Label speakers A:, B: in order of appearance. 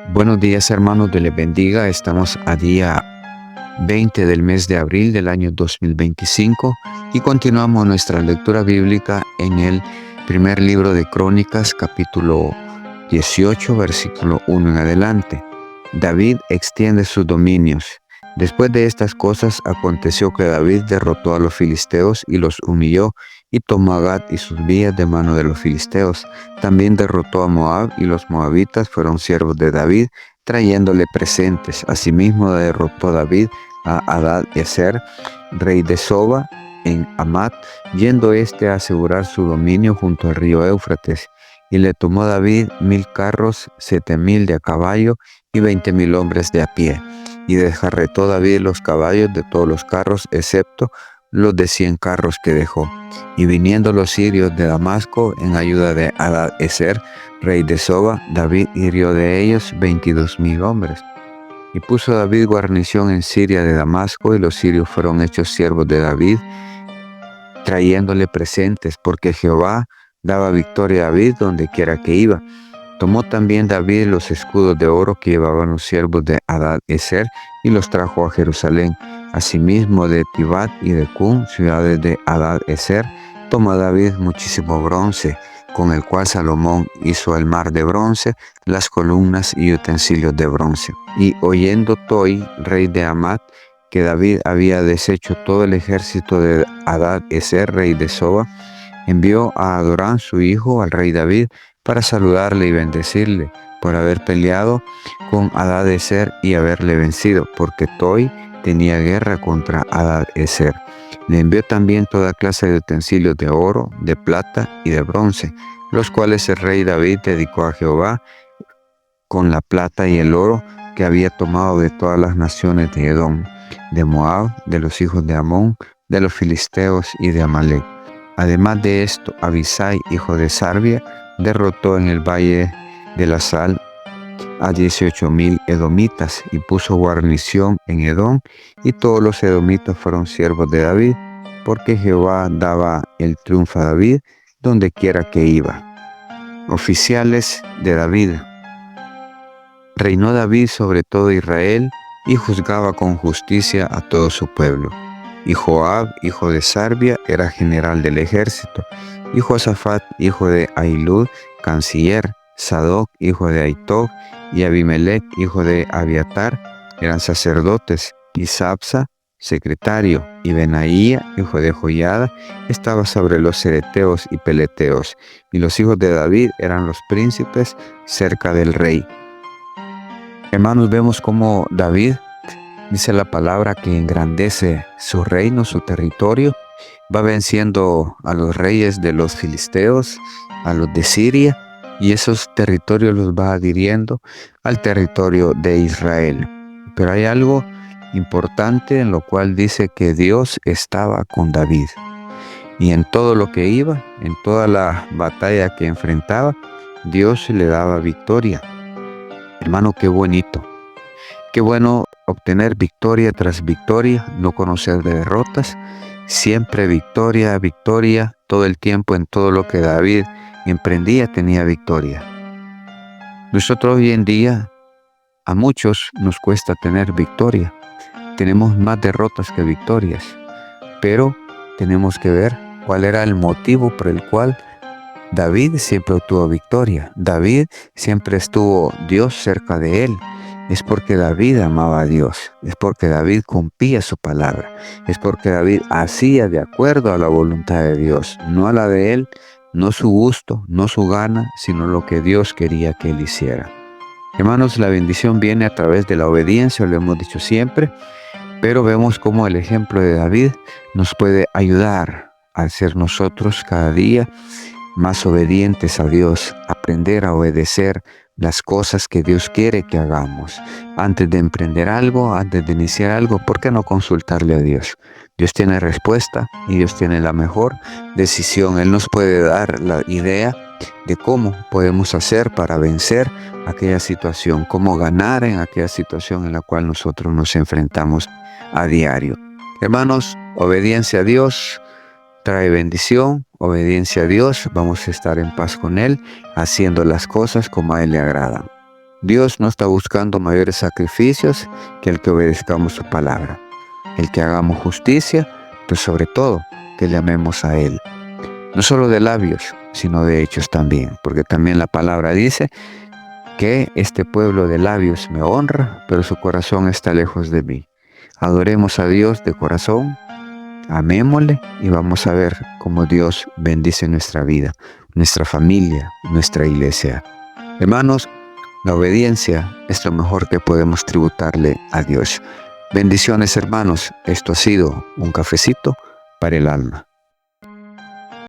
A: Buenos días, hermanos, Dios les bendiga. Estamos a día 20 del mes de abril del año 2025 y continuamos nuestra lectura bíblica en el primer libro de Crónicas, capítulo 18, versículo 1 en adelante. David extiende sus dominios. Después de estas cosas aconteció que David derrotó a los filisteos y los humilló, y tomó a Gat y sus villas de mano de los filisteos. También derrotó a Moab, y los moabitas fueron siervos de David, trayéndole presentes. Asimismo derrotó David a Hadad-ezer, rey de Soba, en Hamat, yendo a asegurar su dominio junto al río Éufrates. Y le tomó David 1000 carros, 7000 de a caballo y 20,000 hombres de a pie. Y desjarretó David los caballos de todos los carros, excepto los de 100 carros que dejó. Y viniendo los sirios de Damasco en ayuda de Hadad-ezer, rey de Soba, David hirió de ellos 22,000 hombres. Y puso David guarnición en Siria de Damasco, y los sirios fueron hechos siervos de David, trayéndole presentes, porque Jehová daba victoria a David donde quiera que iba. Tomó también David los escudos de oro que llevaban los siervos de Hadad-ezer y los trajo a Jerusalén. Asimismo de Tibat y de Cun, ciudades de Hadad-ezer, tomó David muchísimo bronce, con el cual Salomón hizo el mar de bronce, las columnas y utensilios de bronce. Y oyendo Toi, rey de Hamat, que David había deshecho todo el ejército de Hadad-ezer, rey de Soba, envió a Adorán su hijo al rey David para saludarle y bendecirle por haber peleado con Hadad-ezer y haberle vencido, porque Toi tenía guerra contra Hadad-ezer. Le envió también toda clase de utensilios de oro, de plata y de bronce, los cuales el rey David dedicó a Jehová con la plata y el oro que había tomado de todas las naciones de Edom, de Moab, de los hijos de Amón, de los filisteos y de Amalek. Además de esto, Abisai, hijo de Sarbia, derrotó en el valle de la sal a 18,000 edomitas y puso guarnición en Edom, y todos los edomitas fueron siervos de David, porque Jehová daba el triunfo a David donde quiera que iba. Oficiales de David. Reinó David sobre todo Israel y juzgaba con justicia a todo su pueblo. Y Joab, hijo de Sarbia, era general del ejército. Y Josafat, hijo de Ahilud, canciller. Sadoc, hijo de Ahitob, y Abimelech, hijo de Abiatar, eran sacerdotes. Y Sapsa, secretario. Y Benaía, hijo de Joiada, estaba sobre los cereteos y peleteos. Y los hijos de David eran los príncipes cerca del rey. Hermanos, vemos cómo David, dice la palabra, que engrandece su reino, su territorio, va venciendo a los reyes de los filisteos, a los de Siria, y esos territorios los va adhiriendo al territorio de Israel. Pero hay algo importante en lo cual dice que Dios estaba con David. Y en todo lo que iba, en toda la batalla que enfrentaba, Dios le daba victoria. Hermano, qué bonito. Qué bueno obtener victoria tras victoria, no conocer de derrotas, siempre victoria, victoria, todo el tiempo en todo lo que David emprendía tenía victoria. Nosotros hoy en día, a muchos nos cuesta tener victoria. Tenemos más derrotas que victorias, pero tenemos que ver cuál era el motivo por el cual David siempre obtuvo victoria. David siempre estuvo Dios cerca de él. Es porque David amaba a Dios, es porque David cumplía su palabra, es porque David hacía de acuerdo a la voluntad de Dios, no a la de él, no su gusto, no su gana, sino lo que Dios quería que él hiciera. Hermanos, la bendición viene a través de la obediencia, lo hemos dicho siempre, pero vemos cómo el ejemplo de David nos puede ayudar a ser nosotros cada día más obedientes a Dios, aprender a obedecer las cosas que Dios quiere que hagamos. Antes de emprender algo, antes de iniciar algo, ¿por qué no consultarle a Dios? Dios tiene respuesta y Dios tiene la mejor decisión. Él nos puede dar la idea de cómo podemos hacer para vencer aquella situación, cómo ganar en aquella situación en la cual nosotros nos enfrentamos a diario. Hermanos, obediencia a Dios trae bendición, obediencia a Dios, vamos a estar en paz con Él, haciendo las cosas como a Él le agrada. Dios no está buscando mayores sacrificios que el que obedezcamos su palabra, el que hagamos justicia, pero sobre todo que le amemos a Él. No solo de labios, sino de hechos también, porque también la palabra dice que este pueblo de labios me honra, pero su corazón está lejos de mí. Adoremos a Dios de corazón, amémosle y vamos a ver cómo Dios bendice nuestra vida, nuestra familia, nuestra iglesia. Hermanos, la obediencia es lo mejor que podemos tributarle a Dios. Bendiciones, hermanos. Esto ha sido un cafecito para el alma.